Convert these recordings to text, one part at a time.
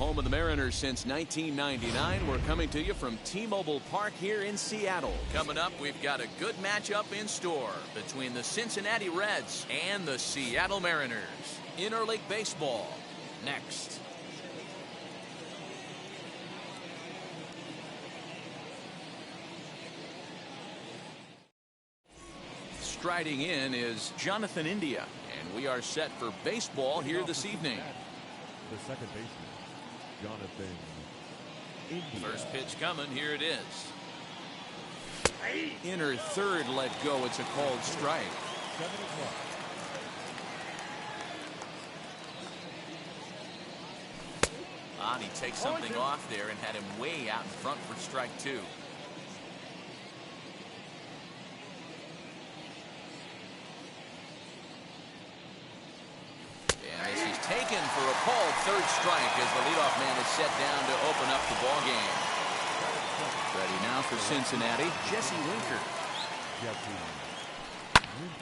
home of the Mariners since 1999. We're coming to you from T-Mobile Park here in Seattle. Coming up, we've got a good matchup in store between the Cincinnati Reds and the Seattle Mariners. Interleague Baseball, next. Striding in is Jonathan India, and we are set for baseball here this evening. The second baseman, Jonathan India. First pitch coming. Here it is. Inner third let go. It's a called strike. 7-1. He takes something off there and had him way out in front for strike two. Taken for a called third strike as the leadoff man is set down to open up the ball game. Ready now for Cincinnati, Jesse Winker.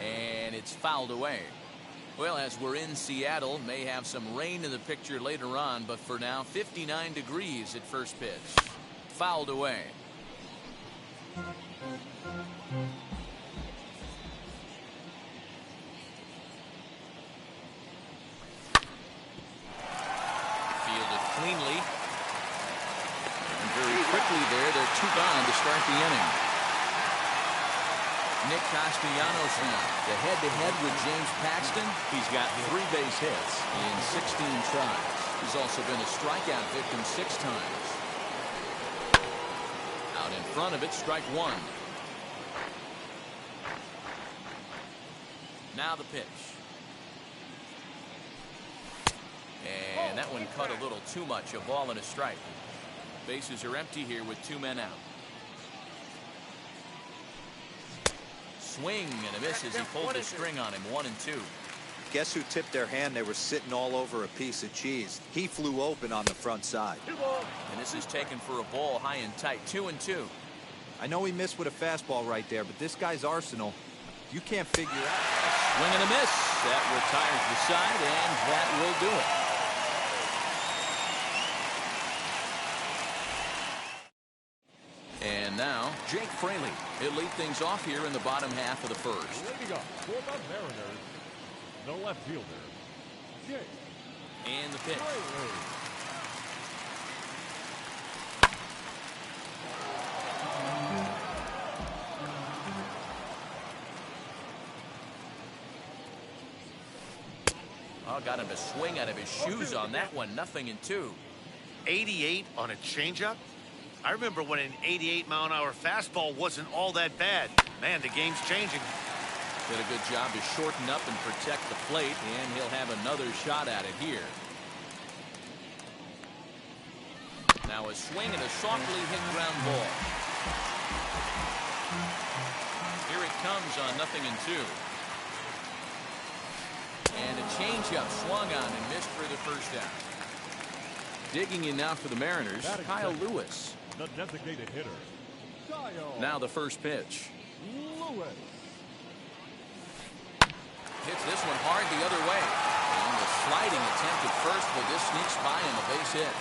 And it's fouled away. Well, as we're in Seattle, may have some rain in the picture later on, but for now, 59 degrees at first pitch. Fouled away. Cleanly. And very quickly there, they're two gone to start the inning. Nick Castellanos now. The head-to-head with James Paxton. He's got 3 base hits in 16 tries. He's also been a strikeout victim 6 times. Out in front of it, strike one. Now the pitch. And that one cut a little too much. A ball and a strike. Bases are empty here with 2 men out. Swing and a miss as he pulled the string on him. 1-2. Guess who tipped their hand? They were sitting all over a piece of cheese. He flew open on the front side. And this is taken for a ball high and tight. 2-2. I know he missed with a fastball right there, but this guy's arsenal, you can't figure out. Swing and a miss. That retires the side, and that will do it. And now, Jake Fraley. He'll lead things off here in the bottom half of the first. Leading up for the Mariners, the left fielder, Jake. And the pitch. Fraley. Oh, got him to swing out of his shoes on that one. 0-2. 88 on a changeup? I remember when an 88-mile-an-hour fastball wasn't all that bad. Man, the game's changing. Did a good job to shorten up and protect the plate, and he'll have another shot at it here. Now a swing and a softly hit ground ball. Here it comes on 0-2. And a changeup swung on and missed for the first down. Digging in now for the Mariners, Kyle Lewis. The designated hitter, Kyle. Now the first pitch. Lewis. Hits this one hard the other way. And the sliding attempt at first, but this sneaks by him, a base hit.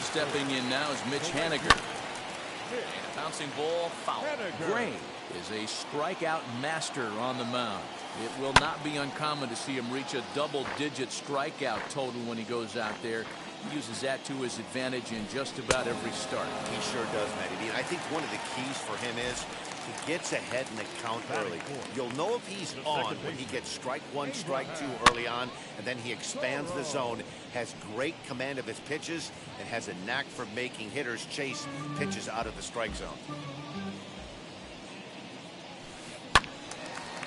Stepping in now is Mitch Haniger. And a bouncing ball foul. Gray is a strikeout master on the mound. It will not be uncommon to see him reach a double-digit strikeout total when he goes out there. He uses that to his advantage in just about every start. He sure does, Matty. And I think one of the keys for him is he gets ahead in the count early. You'll know if he's on when he gets strike one, strike two early on, and then he expands the zone, has great command of his pitches, and has a knack for making hitters chase pitches out of the strike zone.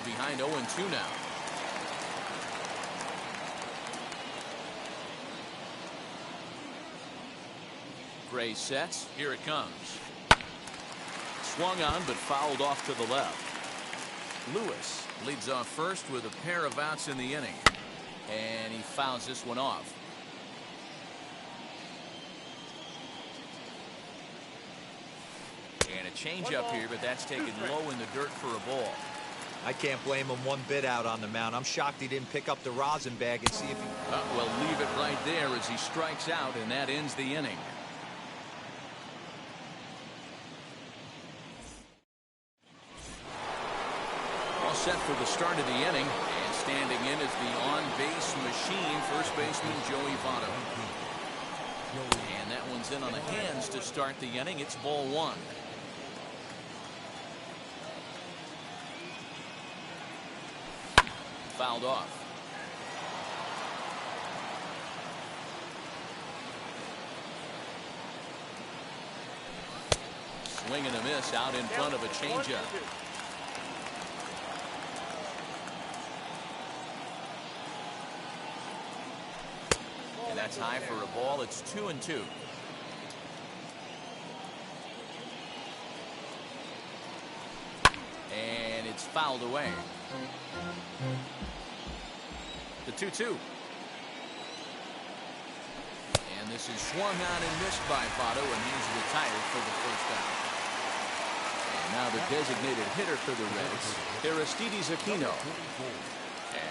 Behind 0-2 now. Gray sets. Here it comes. Swung on but fouled off to the left. Lewis leads off first with a pair of outs in the inning. And he fouls this one off. And a changeup here, but that's taken low in the dirt for a ball. I can't blame him one bit out on the mound. I'm shocked he didn't pick up the rosin bag and see if he... Well, leave it right there as he strikes out, and that ends the inning. All set for the start of the inning, and standing in is the on-base machine, first baseman Joey Votto. And that one's in on the hands to start the inning. It's ball one. Fouled off. Swing and a miss out in front of a changeup. And that's high for a ball. It's 2-2. And it's fouled away. The 2-2. And this is swung on and missed by Votto, and he's retired for the first out. And now the designated hitter for the Reds, Aristides Aquino.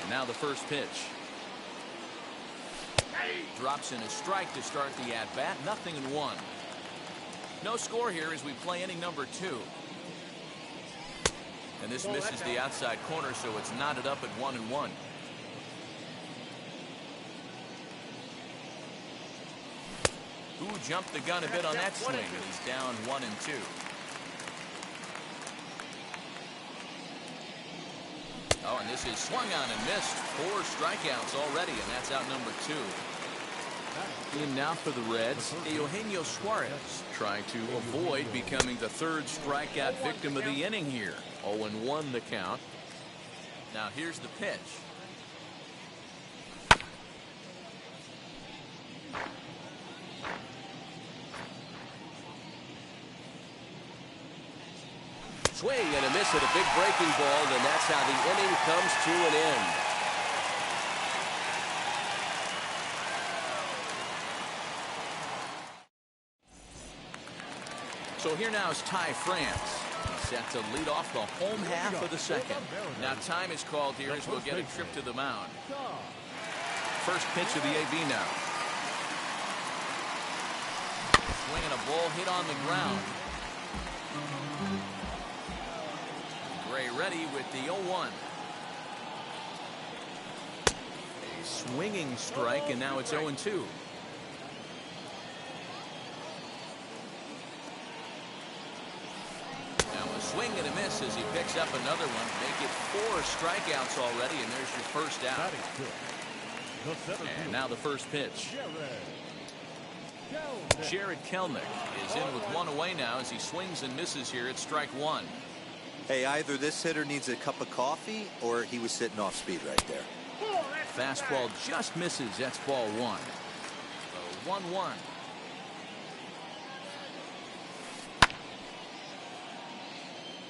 And now the first pitch. Drops in a strike to start the at-bat. 0-1. No score here as we play inning number 2. And this misses the outside corner, so it's knotted up at 1-1. Who jumped the gun a bit on that swing, and he's down 1-2. Oh, and this is swung on and missed. 4 strikeouts already, and that's out number 2. In now for the Reds, Eugenio Suarez trying to avoid becoming the 3rd strikeout victim of the inning here. 0-1 the count. Now here's the pitch. Swing and a miss at a big breaking ball, and that's how the inning comes to an end. So here now is Ty France. He's set to lead off the home half of the second. Now time is called here as we'll get a trip to the mound. First pitch of the AB now. Swinging a ball hit on the ground. Gray ready with the 0-1. A swinging strike, and now it's 0-2. Swing and a miss as he picks up another one. Make it 4 strikeouts already, and there's your first out. And now the first pitch. Jared Kelenic is in with 1 away now as he swings and misses here at strike 1. Hey, either this hitter needs a cup of coffee or he was sitting off speed right there. Fastball just misses. That's ball 1. So 1-1.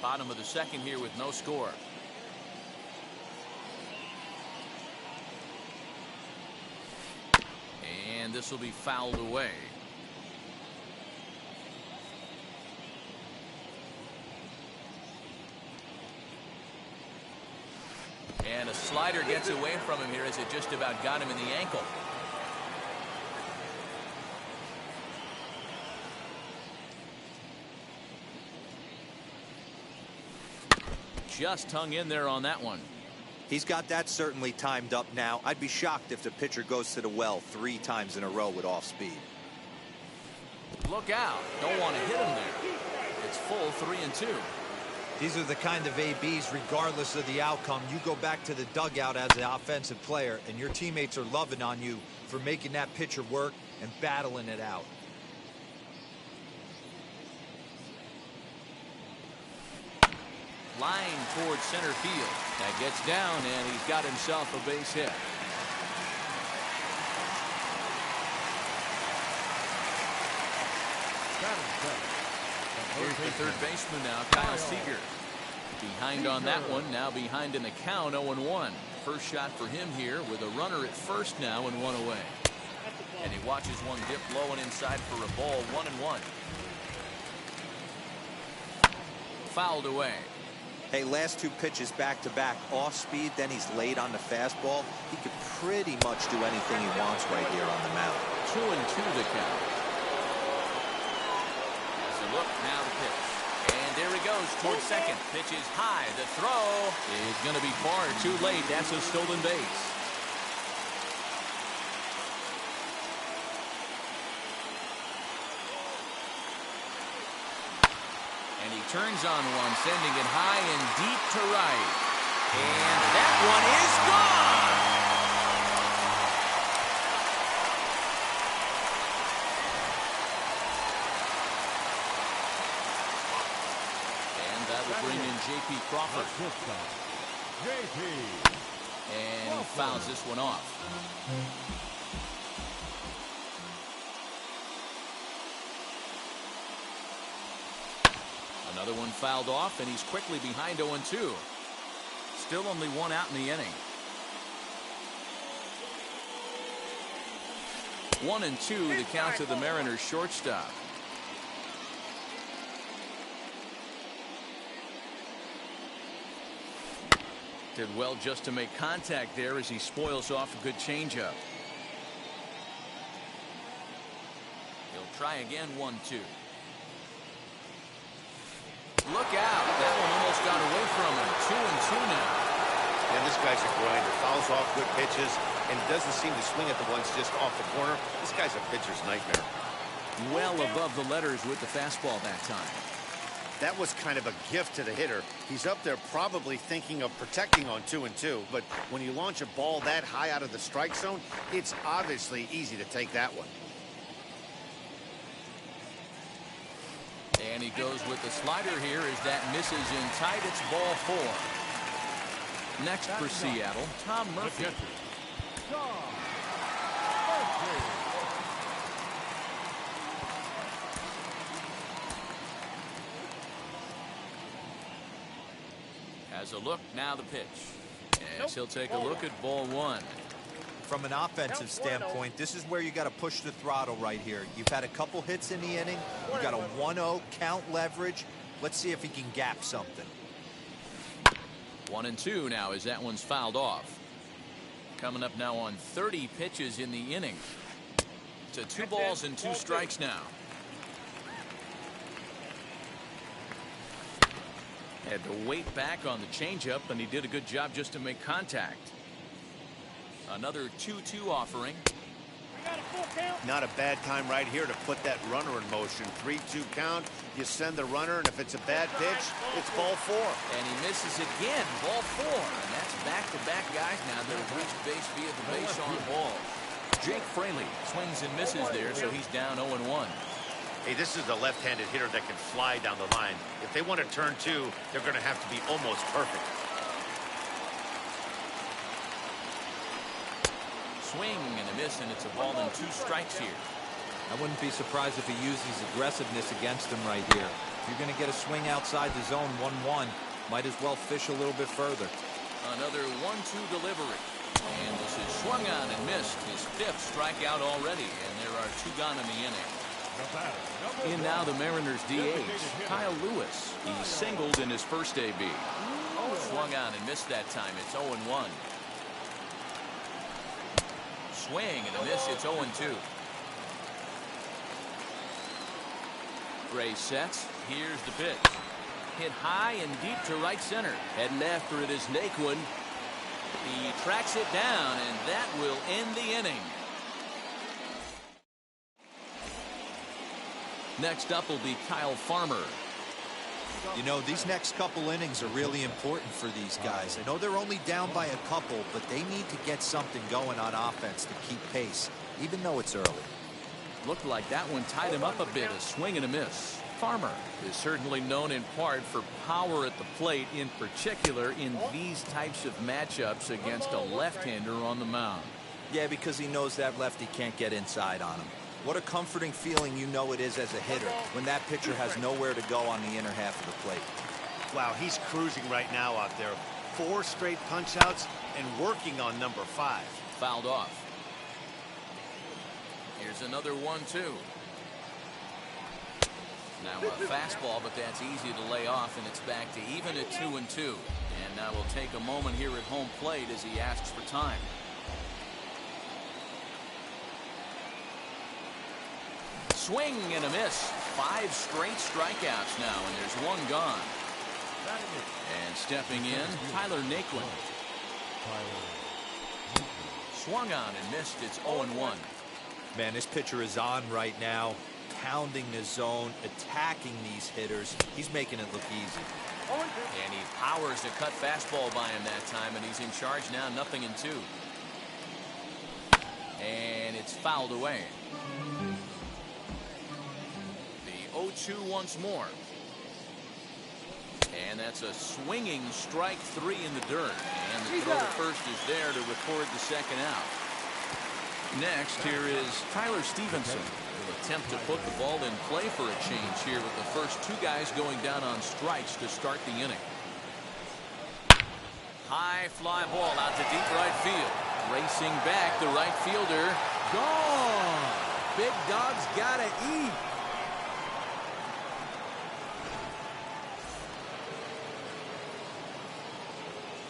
Bottom of the second here with no score. And this will be fouled away. And a slider gets away from him here as it just about got him in the ankle. Just hung in there on that one. He's got that certainly timed up now. I'd be shocked if the pitcher goes to the well 3 times in a row with off speed. Look out. Don't want to hit him there. It's full 3-2. These are the kind of ABs, regardless of the outcome, you go back to the dugout as an offensive player, and your teammates are loving on you for making that pitcher work and battling it out. Line towards center field. That gets down, and he's got himself a base hit. Here's the third baseman now, Kyle Seager. Behind on that one, now behind in the count, 0-1. First shot for him here with a runner at first now and 1 away. And he watches one dip low and inside for a ball, 1-1. Fouled away. Hey, last two pitches back-to-back, off speed, then he's late on the fastball. He could pretty much do anything he wants right here on the mound. 2-2 the count. As a look, now the pitch. And there he goes towards second. Pitch is high. The throw is going to be far too late. That's a stolen base. And he turns on one, sending it high and deep to right. And that one is gone. And that will bring in J.P. Crawford. And he fouls this one off. Another one fouled off, and he's quickly behind 0-2. Still only one out in the inning. 1-2 the count to the Mariners shortstop. Did well just to make contact there as he spoils off a good changeup. He'll try again. 1-2. Look out. That one almost got away from him. 2-2 now. And this guy's a grinder. Fouls off good pitches and doesn't seem to swing at the ones just off the corner. This guy's a pitcher's nightmare. Well above the letters with the fastball that time. That was kind of a gift to the hitter. He's up there probably thinking of protecting on 2-2, but when you launch a ball that high out of the strike zone, it's obviously easy to take that one. And he goes with the slider here as that misses in tight. It's ball 4. Next for Seattle, Tom Murphy. As a look, now the pitch. As he'll take a look at ball 1. From an offensive standpoint, this is where you got to push the throttle right here. You've had a couple hits in the inning. You've got a 1-0 count leverage. Let's see if he can gap something. 1-2 now as that one's fouled off. Coming up now on 30 pitches in the inning. To 2 balls and 2 strikes now. Had to wait back on the changeup, and he did a good job just to make contact. Another 2-2 offering. Not a bad time right here to put that runner in motion. 3-2 count. You send the runner, and if it's a bad pitch, it's ball 4. And he misses again. Ball 4. And that's back-to-back guys now that have reached base via the base on balls. Jake Fraley swings and misses there, so he's down 0-1. Hey, this is a left-handed hitter that can fly down the line. If they want to turn 2, they're going to have to be almost perfect. Swing and a miss, and it's a ball and 2 strikes here. I wouldn't be surprised if he used his aggressiveness against him right here. You're going to get a swing outside the zone 1-1. Might as well fish a little bit further. Another 1-2 delivery. And this is swung on and missed. His 5th strikeout already, and there are 2 gone in the inning. In now the Mariners DH, Kyle Lewis. He singled in his first AB. Swung on and missed that time. It's 0-1. Swing and a miss. It's 0-2. Gray sets. Here's the pitch. Hit high and deep to right center. Heading after it is Naquin. He tracks it down, and that will end the inning. Next up will be Kyle Farmer. You know, these next couple innings are really important for these guys. I know they're only down by a couple, but they need to get something going on offense to keep pace, even though it's early. Looked like that one tied him up a bit. A swing and a miss. Farmer is certainly known in part for power at the plate, in particular in these types of matchups against a left-hander on the mound. Yeah, because he knows that lefty can't get inside on him. What a comforting feeling you know it is as a hitter when that pitcher has nowhere to go on the inner half of the plate. Wow, he's cruising right now out there. 4 straight punch-outs and working on number 5. Fouled off. Here's another 1-2. Now a fastball, but that's easy to lay off, and it's back to even at 2-2. And now we'll take a moment here at home plate as he asks for time. Swing and a miss. 5 straight strikeouts now, and there's 1 gone. And stepping in, Tyler Naquin. Swung on and missed. It's 0-1. Man, this pitcher is on right now, pounding the zone, attacking these hitters. He's making it look easy. And he powers the cut fastball by him that time, and he's in charge now, 0-2. And it's fouled away. The 0-2 once more. And that's a swinging strike 3 in the dirt. And the throw to first is there to record the second out. Next, here is Tyler Stevenson. He'll attempt to put the ball in play for a change here with the first 2 guys going down on strikes to start the inning. High fly ball out to deep right field. Racing back, the right fielder. Gone! Big dog's gotta eat.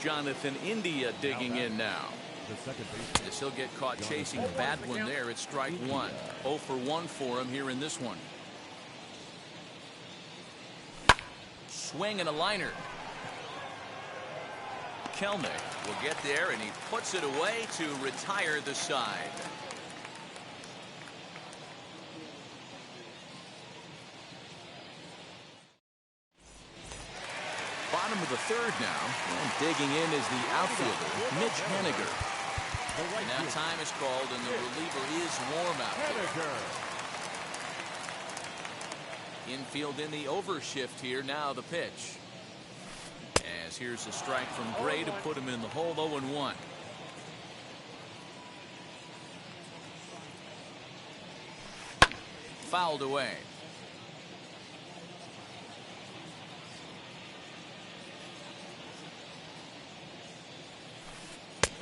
Jonathan India digging in now. The second baseman. As he'll get caught chasing a bad one there at strike 1. 0 for 1 for him here in this one. Swing and a liner. Kelnick will get there, and he puts it away to retire the side. Bottom of the 3rd now, and digging in is the outfielder, Mitch Haniger. And now time is called, and the reliever is warm out there. Infield in the overshift here. Now the pitch. As here's a strike from Gray to put him in the hole. 0-1. Fouled away.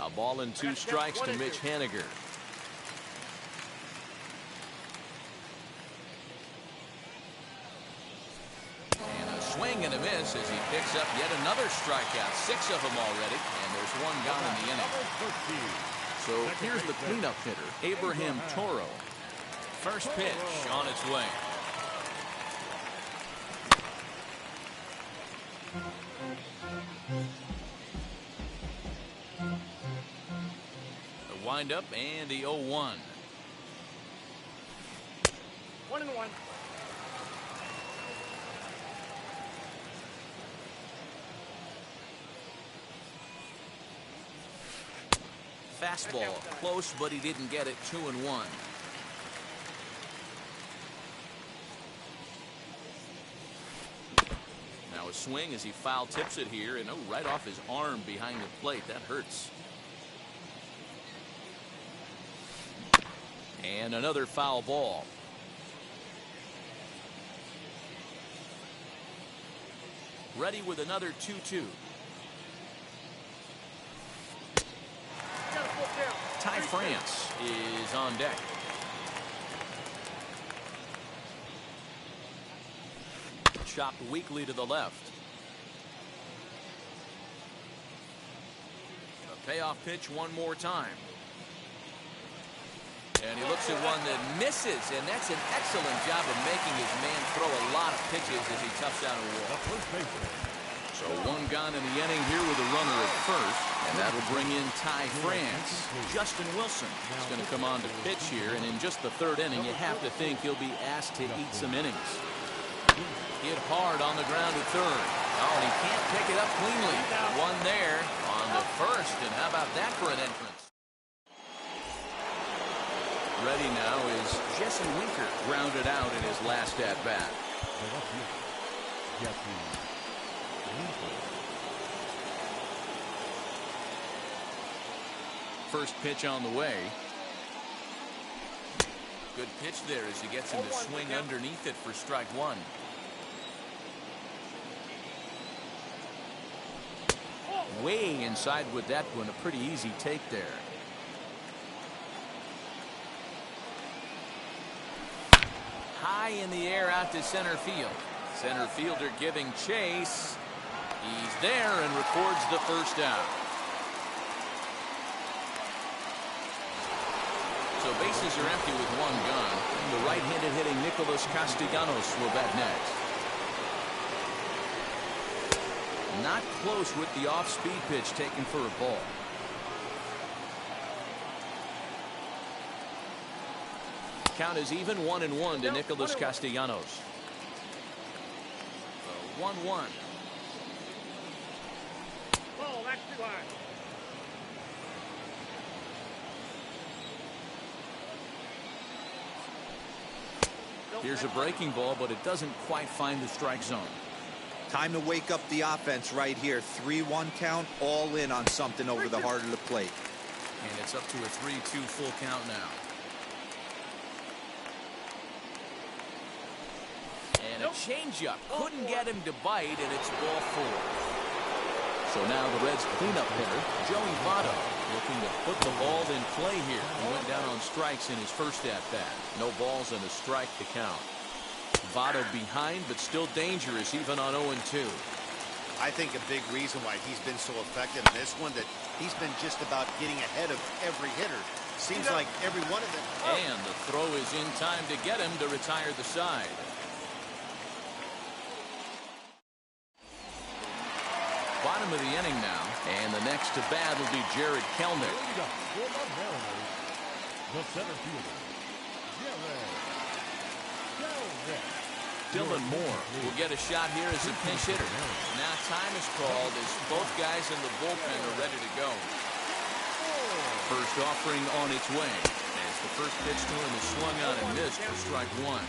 A ball and 2 strikes to Mitch Haniger. And a swing and a miss as he picks up yet another strikeout. 6 of them already, and there's 1 gone in the inning. So here's the cleanup hitter, Abraham Toro. First pitch on its way. Wind up and the 0-1. 1-1. Fastball close, but he didn't get it. 2-1. Now a swing as he foul tips it here, and right off his arm behind the plate. That hurts. And another foul ball. Ready with another 2-2. Ty France is on deck. Chopped weakly to the left. A payoff pitch one more time. And he looks at one that misses, and that's an excellent job of making his man throw a lot of pitches as he toughs down a wall. So 1 gone in the inning here with a runner at first, and that'll bring in Ty France. Justin Wilson is going to come on to pitch here, and in just the 3rd inning, you have to think he'll be asked to eat some innings. Hit hard on the ground at 3rd. Oh, and he can't pick it up cleanly. 1 there on the 1st, and how about that for an entrance? Ready now is Jesse Winker, grounded out in his last at-bat. First pitch on the way. Good pitch there as he gets him to swing underneath it for strike 1. Way inside with that one. A pretty easy take there. High in the air out to center field. Center fielder giving chase. He's there and records the first out. So bases are empty with one gone. The right-handed hitting Nicholas Castellanos will bat next. Not close with the off-speed pitch taken for a ball. Count is even 1-1 to Nicholas Castellanos. 1-1. Ball, that's too high. Here's a breaking ball, but it doesn't quite find the strike zone. Time to wake up the offense right here. 3-1 count, all in on something over the heart of the plate. And it's up to a 3-2 full count now. And a changeup. Couldn't get him to bite, and it's ball 4. So now the Reds' cleanup hitter, Joey Votto, looking to put the ball in play here. He went down on strikes in his first at-bat. No balls and a strike to count. Votto behind, but still dangerous even on 0-2. I think a big reason why he's been so effective in this one that he's been just about getting ahead of every hitter. Seems like every one of them. And the throw is in time to get him to retire the side. Bottom of the inning now, and the next to bat will be Jared Kelnick. For the Mariners, the center fielder, Jared Kelnick. Dylan Moore will get a shot here as a pinch hitter. Now time is called as both guys in the bullpen are ready to go. First offering on its way as the first pitch to him is swung on and missed for strike 1.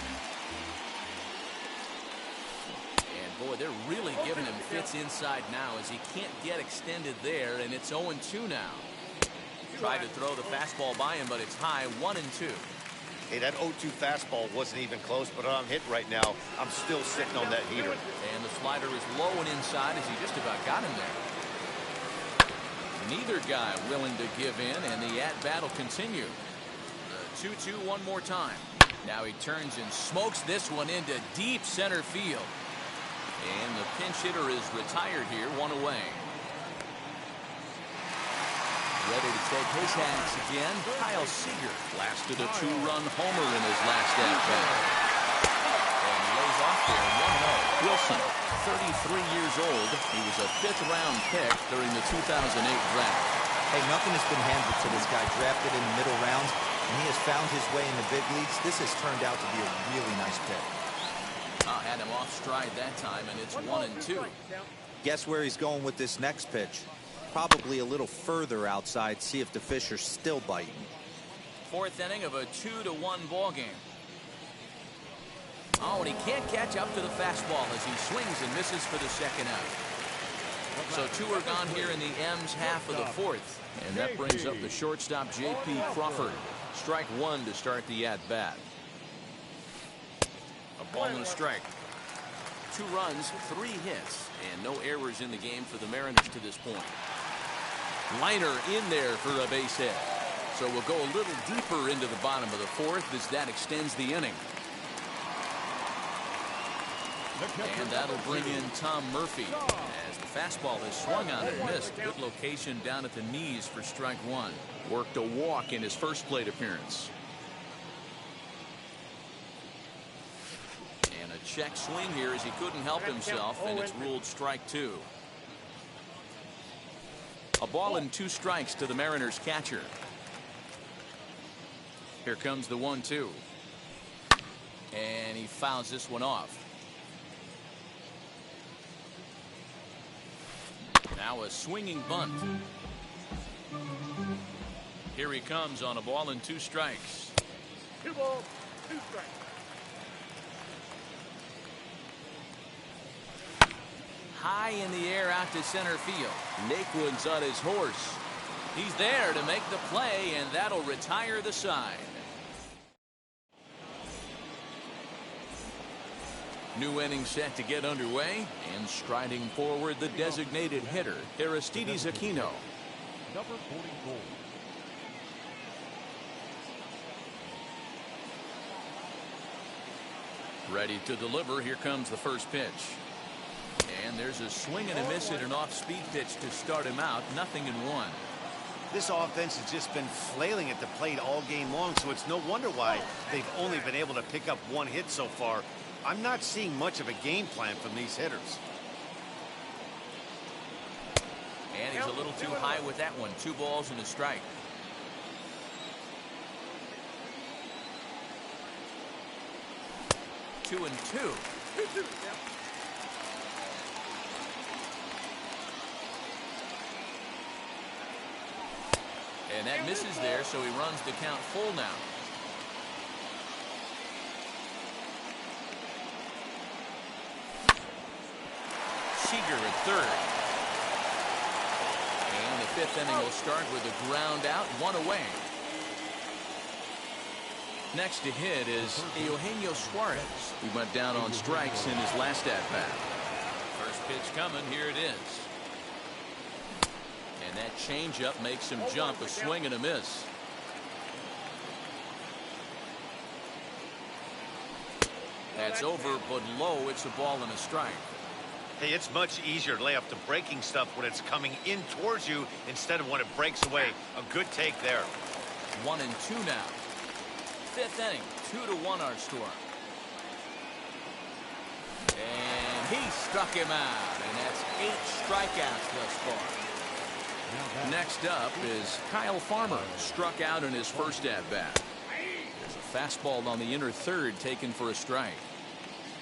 And boy, they're really giving him fits inside now as he can't get extended there, and it's 0-2 now. Tried to throw the fastball by him, but it's high, 1-2. Hey, that 0-2 fastball wasn't even close, but on hit right now, I'm still sitting on that heater. And the slider is low and inside as he just about got him there. Neither guy willing to give in, and the at-bat will continue. The 2-2 one more time. Now he turns and smokes this one into deep center field. And the pinch hitter is retired here, 1 away. Ready to take his hacks again, Kyle Seager blasted a 2-run homer in his last at-bat. And lays off there, 1-0. Wilson, 33 years old. He was a 5th-round pick during the 2008 draft. Hey, nothing has been handed to this guy. Drafted in the middle rounds, and he has found his way in the big leagues. This has turned out to be a really nice pick. Had him off stride that time, and it's 1-2. Guess where he's going with this next pitch? Probably a little further outside. See if the fish are still biting. 4th inning of a 2-1 ball game. Oh, and he can't catch up to the fastball as he swings and misses for the second out. So 2 are gone here in the M's half of the 4th. And that brings up the shortstop, J.P. Crawford. Strike 1 to start the at-bat. A ball and a strike. 2 runs, 3 hits, and no errors in the game for the Mariners to this point. Liner in there for a base hit. So we'll go a little deeper into the bottom of the 4th as that extends the inning. And that'll bring in Tom Murphy as the fastball is swung on and missed. Good location down at the knees for strike 1. Worked a walk in his first plate appearance. And a check swing here as he couldn't help himself, and it's ruled strike 2. A ball and 2 strikes to the Mariners catcher. Here comes the 1-2. And he fouls this one off. Now a swinging bunt. Here he comes on a ball and 2 strikes. 2 balls, 2 strikes. High in the air out to center field. Naquin's on his horse. He's there to make the play, and that'll retire the side. New inning set to get underway, and striding forward the designated hitter, Aristides Aquino. Number 44. Ready to deliver. Here comes the first pitch. And there's a swing and a miss at an off-speed pitch to start him out. 0-1. This offense has just been flailing at the plate all game long, so it's no wonder why they've only been able to pick up one hit so far. I'm not seeing much of a game plan from these hitters. And he's a little too high with that one. 2 balls and a strike. Two and two. And that misses there, so he runs the count full now. Seager at third. And the 5th inning will start with a ground out, 1 away. Next to hit is Eugenio Suarez. He went down on strikes in his last at-bat. First pitch coming, here it is. And that changeup makes him jump, a swing and a miss. That's over, but low. It's a ball and a strike. Hey, it's much easier to lay off the breaking stuff when it's coming in towards you instead of when it breaks away. A good take there. 1 and 2 now. 5th inning, 2-1 our score. And he struck him out, and that's 8 strikeouts thus far. Next up is Kyle Farmer, struck out in his first at-bat. There's a fastball on the inner third taken for a strike.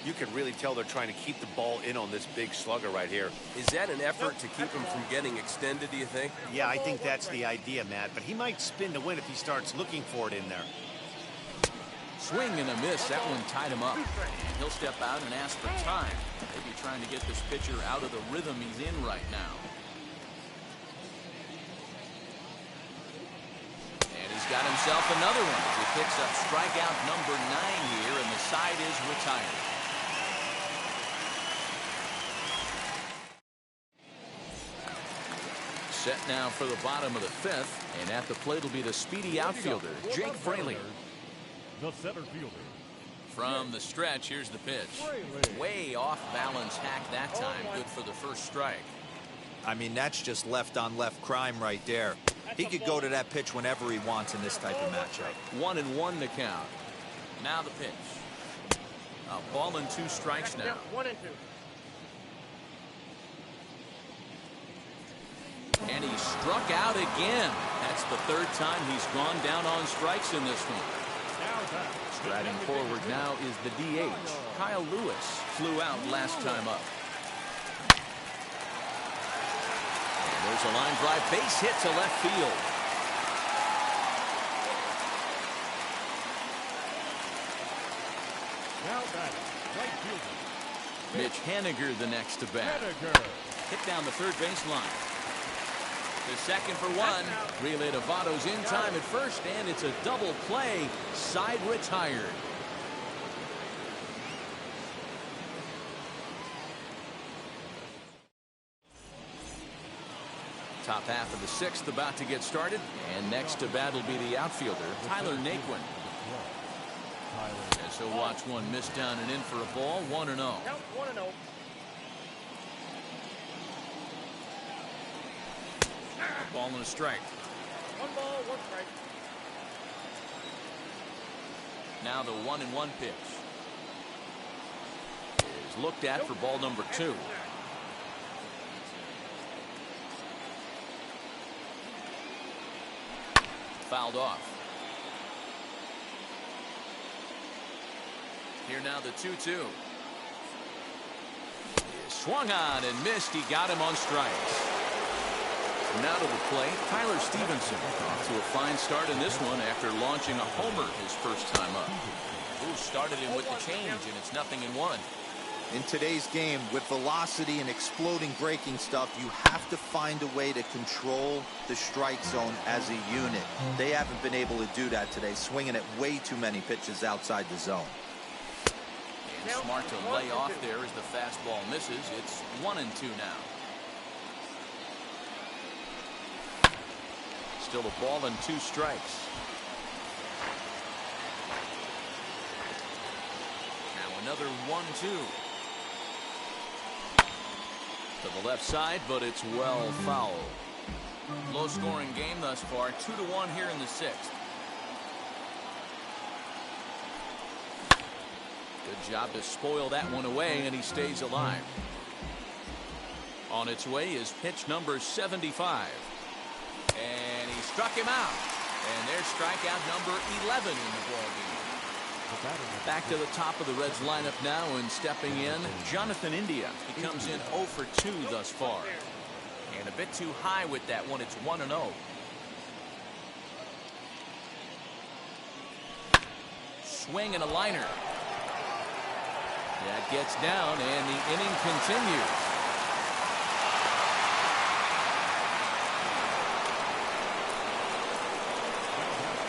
You can really tell they're trying to keep the ball in on this big slugger right here. Is that an effort to keep him from getting extended, do you think? Yeah, I think that's the idea, Matt, but he might spin to win if he starts looking for it in there. Swing and a miss. That one tied him up. And he'll step out and ask for time. Maybe trying to get this pitcher out of the rhythm he's in right now. And he's got himself another one as he picks up strikeout number 9 here, and the side is retired. Set now for the bottom of the 5th, and at the plate will be the speedy outfielder, Jake Fraley. The center fielder. From the stretch, here's the pitch. Way off balance hack that time. Good for the first strike. I mean, that's just left-on-left crime right there. He could go to that pitch whenever he wants in this type of matchup. 1-1 the count. Now the pitch. A ball and 2 strikes now. 1 and 2. And he struck out again. That's the 3rd time he's gone down on strikes in this one. Striding forward now is the DH. Kyle Lewis flew out last time up. And there's a line drive base hit to left field. Now batting, right fielder. Mitch Haniger the next to bat. Hit down the third base line. The second for 1. Relay to Votto's in time at first, and it's a double play. Side retired. Top half of the 6th about to get started, and next to bat will be the outfielder, Tyler Naquin. And so watch one miss down and in for a ball. 1-0. Count 1-0. A ball and a strike. 1 ball, 1 strike. Now the 1-1 pitch is looked at for ball number 2. Fouled off. Here now the 2-2. Swung on and missed. He got him on strikes. Now to the plate, Tyler Stevenson off to a fine start in this one after launching a homer his first time up. Ooh, started him with the change, and it's 0-1. In today's game, with velocity and exploding breaking stuff, you have to find a way to control the strike zone as a unit. They haven't been able to do that today, swinging at way too many pitches outside the zone. And smart to lay off there as the fastball misses. It's 1-2 now. Still a ball and 2 strikes. Now Another 1-2. To the left side, but it's well fouled. Low-scoring game thus far, 2-1 here in the sixth. Good job to spoil that one away, and he stays alive. On its way is pitch number 75. And he struck him out. And there's strikeout number 11 in the ballgame. Back to the top of the Reds lineup now, and stepping in, Jonathan India. He comes in 0 for 2 thus far. And a bit too high with that one. It's 1-0. Swing and a liner. That gets down, and the inning continues.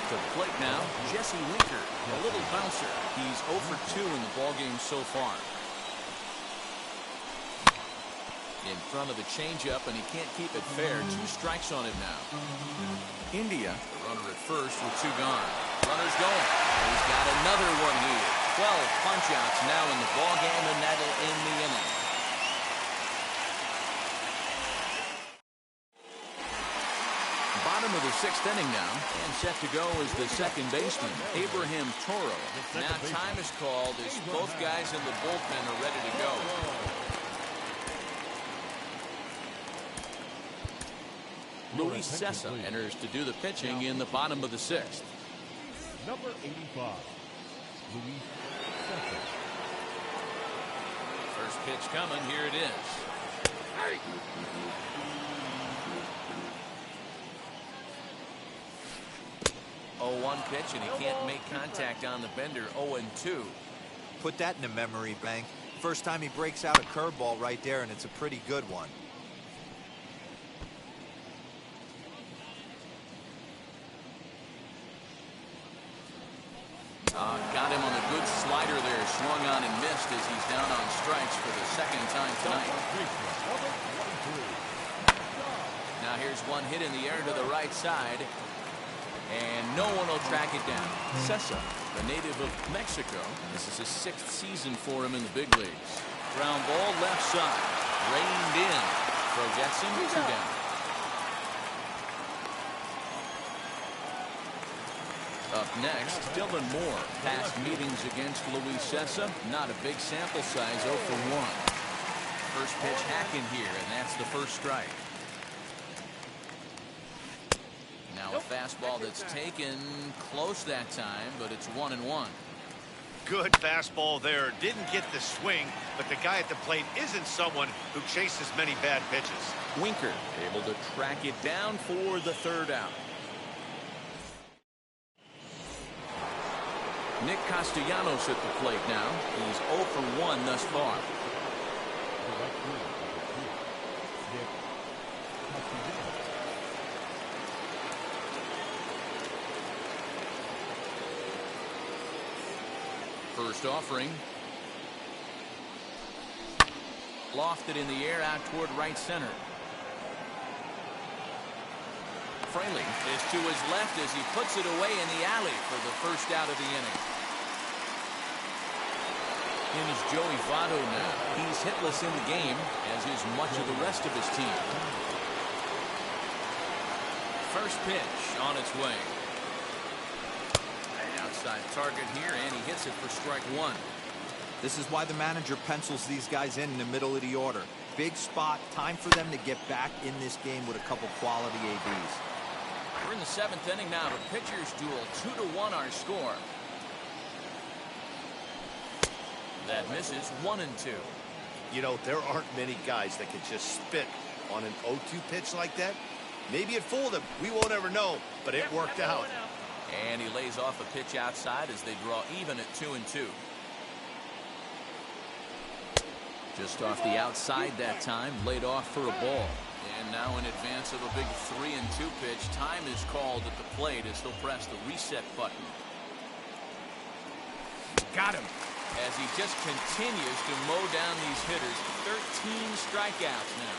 To the plate now, Jesse Winker, a little bouncer. He's 0 for 2 in the ballgame so far. In front of the changeup, and he can't keep it fair. 2 strikes on him now. India, the runner at first with 2 gone. Runner's going. He's got another one here. 12 punch-outs now in the ballgame, and that'll end the inning. Bottom of the 6th inning now, and set to go is the second baseman, Abraham Toro. Now time is called as both guys in the bullpen are ready to go. Luis Cessa enters to do the pitching in the bottom of the 6th. Number 85, Luis Cessa. First pitch coming. Here it is. 0-1 pitch, and he can't make contact on the bender. 0-2. Put that in a memory bank. First time he breaks out a curveball right there, and it's a pretty good one. Got him on a good slider there. Swung on and missed as he's down on strikes for the second time tonight. Now here's one hit in the air to the right side. And no one will track it down. Cessa, a native of Mexico. This is his 6th season for him in the big leagues. Ground ball left side. Reined in. Throw gets him. 2 down. Up next, Dylan Moore. Past meetings against Luis Cessa. Not a big sample size, 0 for 1. First pitch hacking here, and that's the first strike. Now a fastball that's taken close that time, but it's 1-1. Good fastball there. Didn't get the swing, but the guy at the plate isn't someone who chases many bad pitches. Winker able to track it down for the 3rd out. Nick Castellanos at the plate now. He's 0 for 1 thus far. First offering. Lofted in the air out toward right center. Fraley is to his left as he puts it away in the alley for the first out of the inning. In is Joey Votto now. He's hitless in the game, as is much of the rest of his team. First pitch on its way. An outside target here, and he hits it for strike 1. This is why the manager pencils these guys in the middle of the order. Big spot, time for them to get back in this game with a couple quality ABs. We're in the 7th inning now. The pitchers duel. 2-1 our score. That misses. 1-2. You know, there aren't many guys that can just spit on an 0-2 pitch like that. Maybe it fooled him. We won't ever know, but it worked out. And he lays off a pitch outside as they draw even at 2-2. Just off the outside that time, laid off for a ball. And now in advance of a big 3-2 pitch, time is called at the plate as he'll press the reset button. Got him. As he just continues to mow down these hitters. 13 strikeouts now.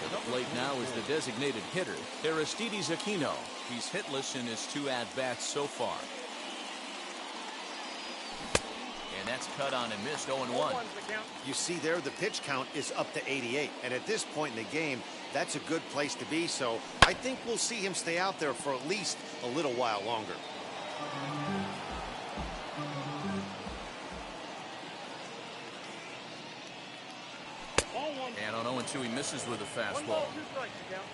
To the plate now is the designated hitter, Aristides Aquino. He's hitless in his 2 at-bats so far. And That's cut on and missed, 0-1. You see there, the pitch count is up to 88. And at this point in the game, that's a good place to be. So I think we'll see him stay out there for at least a little while longer. And on 0-2, he misses with a fastball.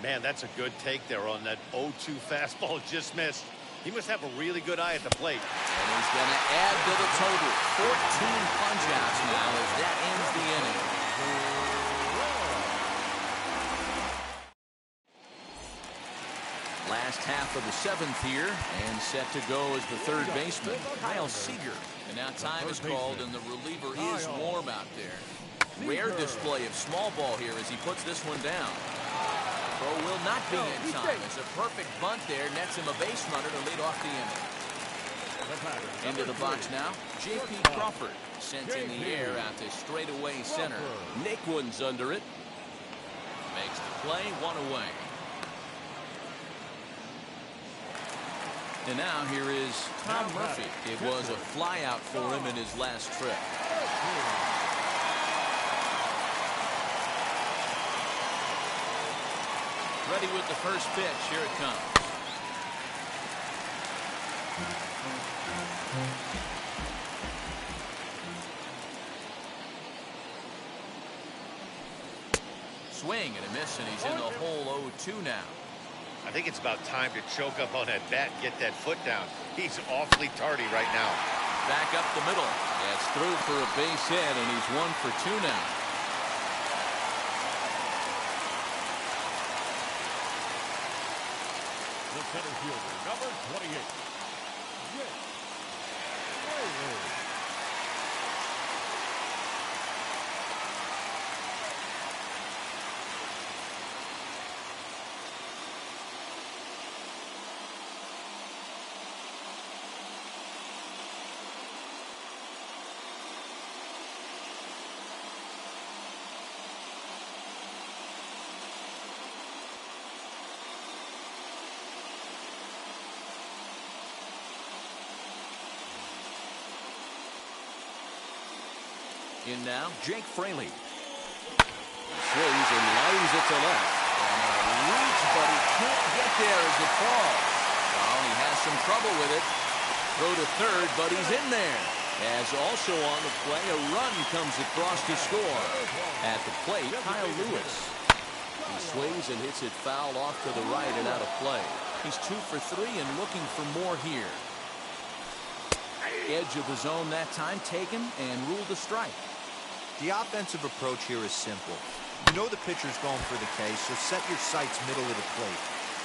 Man, that's a good take there on that 0-2 fastball just missed. He must have a really good eye at the plate. And he's going to add to the total. 14 punch-outs now as that ends the inning. Last half of the seventh here, and set to go as the third baseman, Kyle Seager. And now time is called, and the reliever is warm out there. Rare display of small ball here as he puts this one down. Throw will not be in time. It's a perfect bunt there. Nets him a base runner to lead off the inning. Into the box now, J.P. Crawford. Sent in the air out to straightaway center. Naquin's under it. Makes the play, one away. And now here is Tom Murphy. It was a flyout for him in his last trip. Ready with the first pitch. Here it comes. Swing and a miss, and he's in the hole 0-2 now. I think it's about time to choke up on that bat and get that foot down. He's awfully tardy right now. Back up the middle. That's through for a base hit, and he's 1 for 2 now. The center fielder, number 28. Jake Fraley. In now, Jake Fraley. Swings and lines it to left. And a reach, but he can't get there as it falls. Well, he has some trouble with it. Throw to third, but he's in there. As also on the play, a run comes across to score. At the plate, Kyle Lewis. He swings and hits it foul off to the right and out of play. He's 2 for 3 and looking for more here. Edge of the zone that time taken and ruled a strike. The offensive approach here is simple. You know the pitcher's going for the K, so set your sights middle of the plate.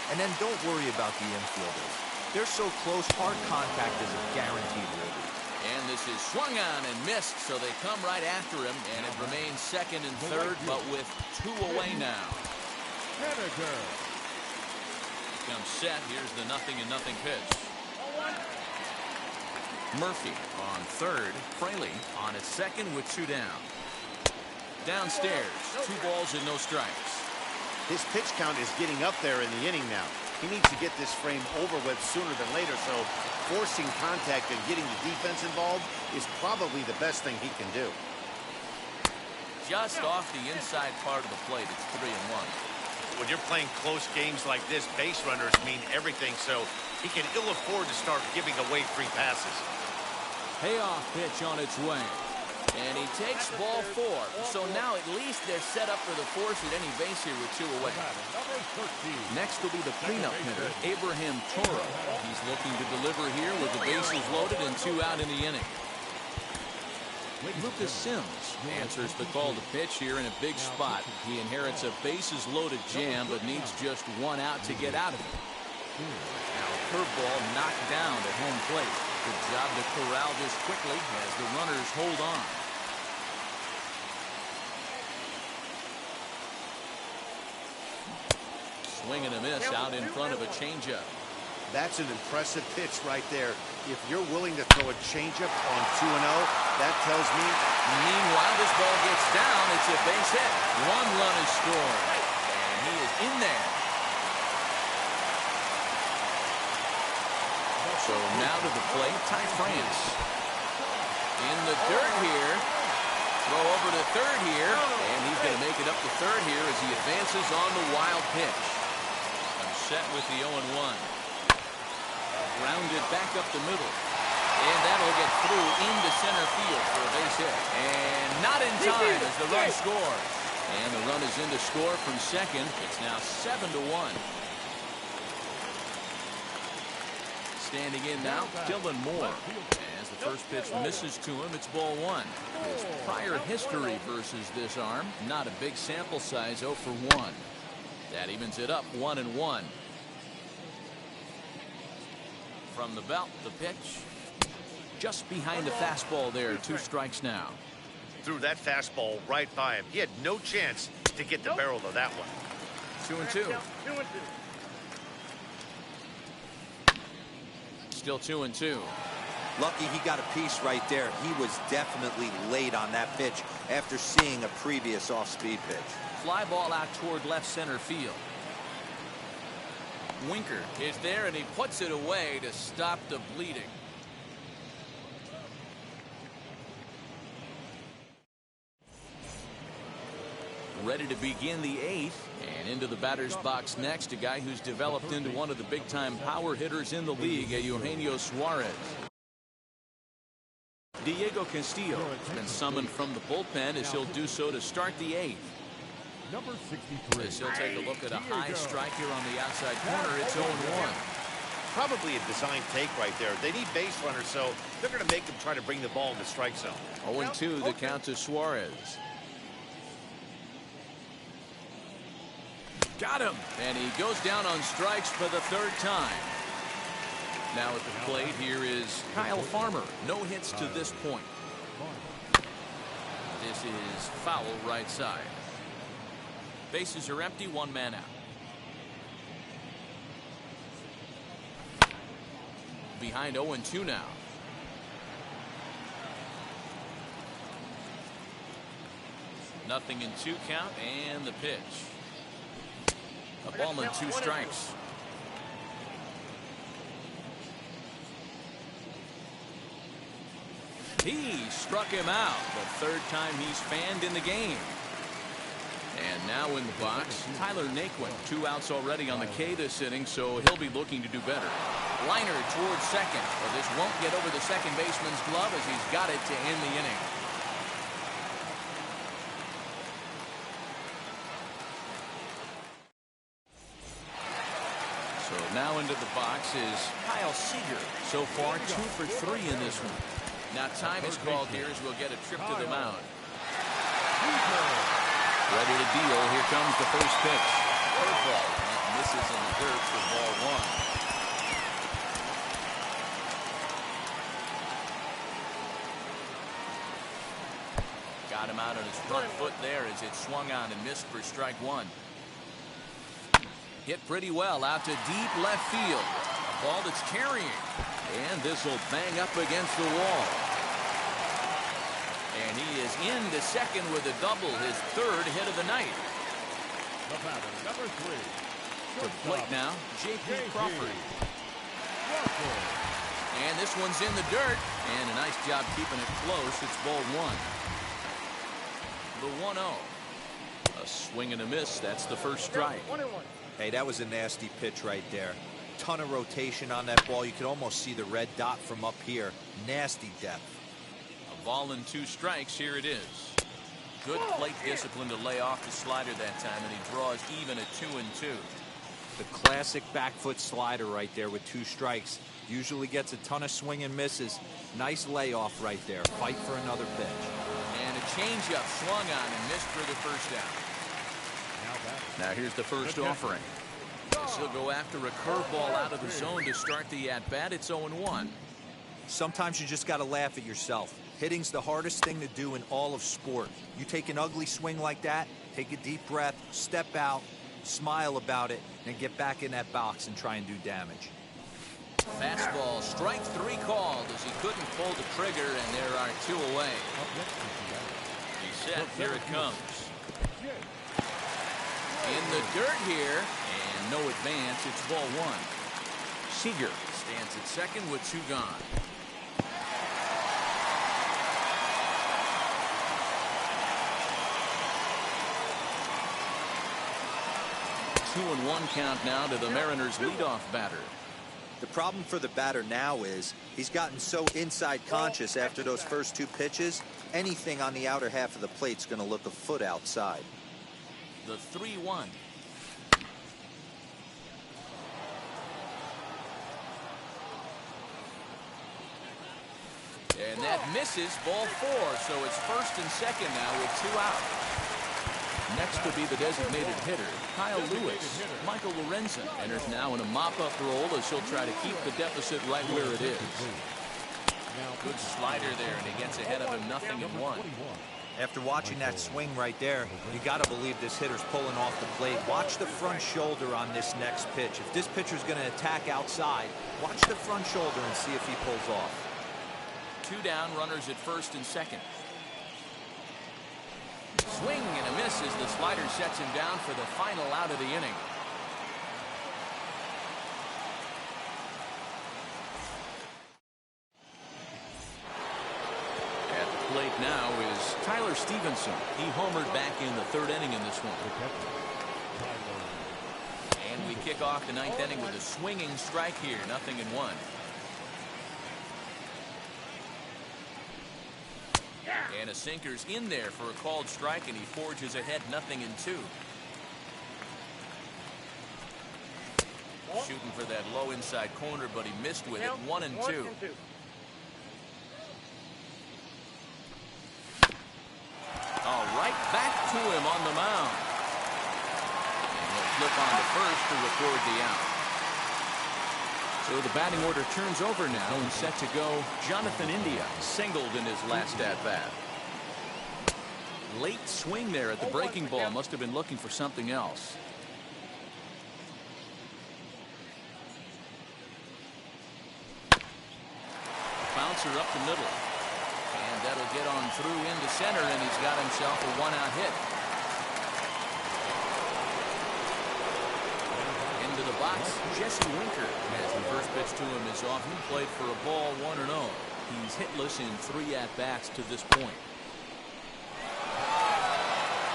And then don't worry about the infielders. They're so close, hard contact is a guaranteed ribby. And this is swung on and missed, so they come right after him, and it remains second and third, but with 2 away now. Henniger. Comes set. Here's the 0-0 pitch. Murphy on third. Fraley on at second with 2 down. Downstairs, 2 balls and no strikes. His pitch count is getting up there in the inning now. He needs to get this frame over with sooner than later, so forcing contact and getting the defense involved is probably the best thing he can do. Just off the inside part of the plate, it's 3-1. When you're playing close games like this, base runners mean everything, so he can ill afford to start giving away free passes. Payoff pitch on its way. And he takes ball 4. So now at least they're set up for the force at any base here with 2 away. Next will be the cleanup hitter, Abraham Toro. He's looking to deliver here with the bases loaded and 2 out in the inning. Lucas Sims answers the call to pitch here in a big spot. He inherits a bases loaded jam but needs just 1 out to get out of it. Now a curveball knocked down at home plate. Good job to corral this quickly as the runners hold on. Swing and a miss out in front of a changeup. That's an impressive pitch right there. If you're willing to throw a changeup on 2-0, that tells me. Meanwhile, this ball gets down. It's a base hit. 1 run is scored. And he is in there. So now to the plate, Ty France. In the dirt here. Throw over to third here. And he's going to make it up to third here as he advances on the wild pitch. I'm set with the 0-1. Grounded back up the middle. And that'll get through into center field for a base hit. And not in time as the run scores. And the run is in to score from second. It's now 7-1. Standing in now, Dylan Moore. As the first pitch misses to him, it's ball one. His prior history versus this arm, not a big sample size, 0 for 1. That evens it up 1-1. From the belt, the pitch. Just behind the fastball there, 2 strikes now. Threw that fastball right by him. He had no chance to get the barrel of that one. 2-2. Still 2-2. Lucky he got a piece right there. He was definitely late on that pitch after seeing a previous off-speed pitch. Fly ball out toward left center field. Winker is there, and he puts it away to stop the bleeding. Ready to begin the 8th, and into the batter's box next, a guy who's developed into one of the big-time power hitters in the league, Eugenio Suarez. Diego Castillo has been summoned from the bullpen as he'll do so to start the 8th. Number 63. As he'll take a look at a high strike here on the outside corner. It's 0-1. Probably a design take right there. They need base runners, so they're going to make them try to bring the ball in the strike zone. 0-2 the count to Suarez. Got him, and he goes down on strikes for the 3rd time. Now at the plate here is Kyle Farmer. No hits to this point. This is foul right side. Bases are empty, 1 man out. Behind 0-2 now. Nothing in 2 count, and the pitch. A ball and 2 strikes. He struck him out the 3rd time he's fanned in the game. And now in the box, Tyler Naquin. 2 outs already on the K this inning, so he'll be looking to do better. Liner towards second, but this won't get over the second baseman's glove as he's got it to end the inning. So now into the box is Kyle Seager. So far 2 for 3 in this one. Now time is called here as we'll get a trip to the mound. Ready to deal. Here comes the first pitch. Curveball. And misses in the dirt for ball 1. Got him out on his front foot there as it swung on and missed for strike 1. Hit pretty well out to deep left field. A ball that's carrying. And this will bang up against the wall. And he is into second with a double, his 3rd hit of the night. The batter, number 3. To the plate now, J.P. Crawford. And this one's in the dirt. And a nice job keeping it close. It's ball 1. The 1-0. A swing and a miss. That's the first strike. Hey, that was a nasty pitch right there. Ton of rotation on that ball. You could almost see the red dot from up here. Nasty depth. A ball and 2 strikes. Here it is. Good plate discipline to lay off the slider that time, and he draws even at 2-2. The classic back foot slider right there with 2 strikes. Usually gets a ton of swing and misses. Nice layoff right there. Fight for another pitch. And a changeup swung on and missed for the first down. Now here's the first offering. He'll go after a curveball out of the zone to start the at-bat. It's 0-1. Sometimes you just got to laugh at yourself. Hitting's the hardest thing to do in all of sport. You take an ugly swing like that, take a deep breath, step out, smile about it, and get back in that box and try and do damage. Fastball, strike 3 called as he couldn't pull the trigger, and there are 2 away. He's set. Here it comes. In the dirt here, and no advance. It's ball 1. Seager stands at second with 2 gone. 2-1 count now to the Mariners leadoff batter. The problem for the batter now is he's gotten so inside conscious after those first 2 pitches. Anything on the outer half of the plate's going to look a foot outside. The 3-1. And that misses, ball 4. So it's first and second now with 2 out. Next to be the designated hitter, Kyle Lewis. Michael Lorenzen enters now in a mop-up role as he'll try to keep the deficit right where it is. Good slider there, and he gets ahead of him 0-1. After watching that swing right there, you got to believe this hitter's pulling off the plate. Watch the front shoulder on this next pitch. If this pitcher's going to attack outside, watch the front shoulder and see if he pulls off. 2 down, runners at first and second. Swing and a miss as the slider sets him down for the final out of the inning. At the plate now is Tyler Stevenson. He homered back in the 3rd inning in this one. And we kick off the 9th inning with a swinging strike here, 0-1. And a sinker's in there for a called strike, and he forges ahead 0-2. Shooting for that low inside corner, but he missed with it. 1-2. All right, back to him on the mound. And he'll flip on to first to record the out. So the batting order turns over now and set to go. Jonathan India singled in his last at-bat. Late swing there at the breaking ball. Must have been looking for something else. Bouncer up the middle. And that'll get on through into center, and he's got himself a 1-out hit. Into the box, Jesse Winker, as the first pitch to him is off. He played for a ball, 1-0. He's hitless in 3 at-bats to this point.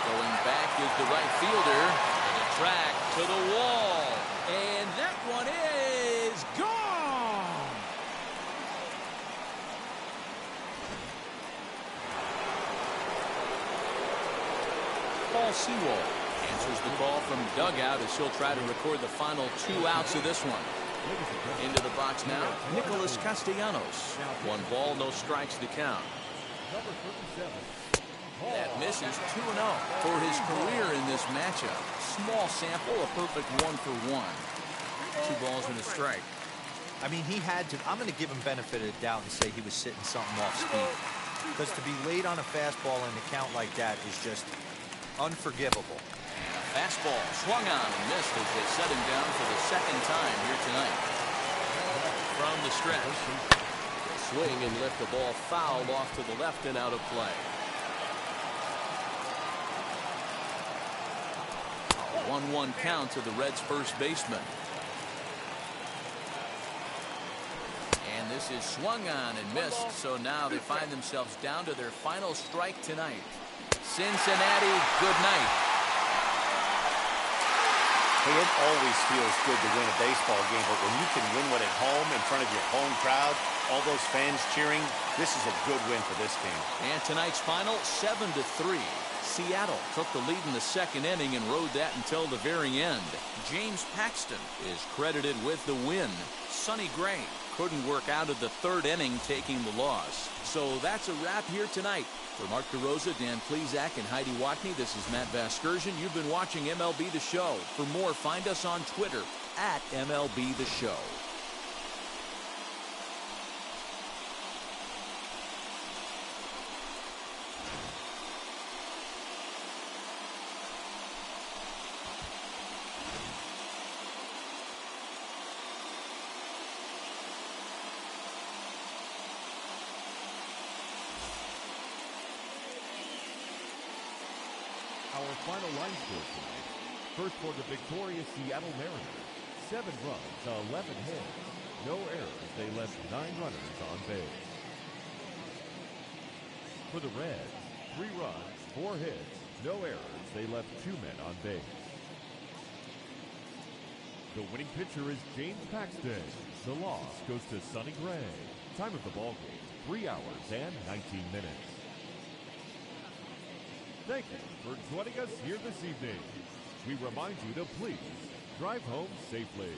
Going back is the right fielder. And a track to the wall. And that one is gone. Paul Sewell answers the call from dugout as he'll try to record the final 2 outs of this one. Into the box now, Nicholas Castellanos. 1 ball, no strikes to count. That misses 2-0 for his career in this matchup. Small sample, a perfect 1-for-1. 2 balls and a strike. I mean, he had to. I'm going to give him benefit of the doubt and say he was sitting something off speed. Because to be late on a fastball in the count like that is just unforgivable. Fastball swung on and missed as they set him down for the 2nd time here tonight. From the stretch. Swing and lift the ball fouled off to the left and out of play. 1-1 count to the Reds' first baseman. And this is swung on and missed, so now they find themselves down to their final strike tonight. Cincinnati, good night. Hey, it always feels good to win a baseball game, but when you can win one at home in front of your home crowd, all those fans cheering, this is a good win for this team. And tonight's final, 7-3. Seattle took the lead in the 2nd inning and rode that until the very end. James Paxton is credited with the win. Sonny Gray couldn't work out of the 3rd inning, taking the loss. So that's a wrap here tonight. For Mark DeRosa, Dan Plesac, and Heidi Watney, this is Matt Vasgersian. You've been watching MLB The Show. For more, find us on Twitter at MLB The Show. Our final line score tonight. First for the victorious Seattle Mariners, 7 runs, 11 hits, no errors. They left 9 runners on base. For the Reds, 3 runs, 4 hits, no errors. They left 2 men on base. The winning pitcher is James Paxton. The loss goes to Sonny Gray. Time of the ball game, 3 hours and 19 minutes. Thank you for joining us here this evening. We remind you to please drive home safely.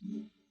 you.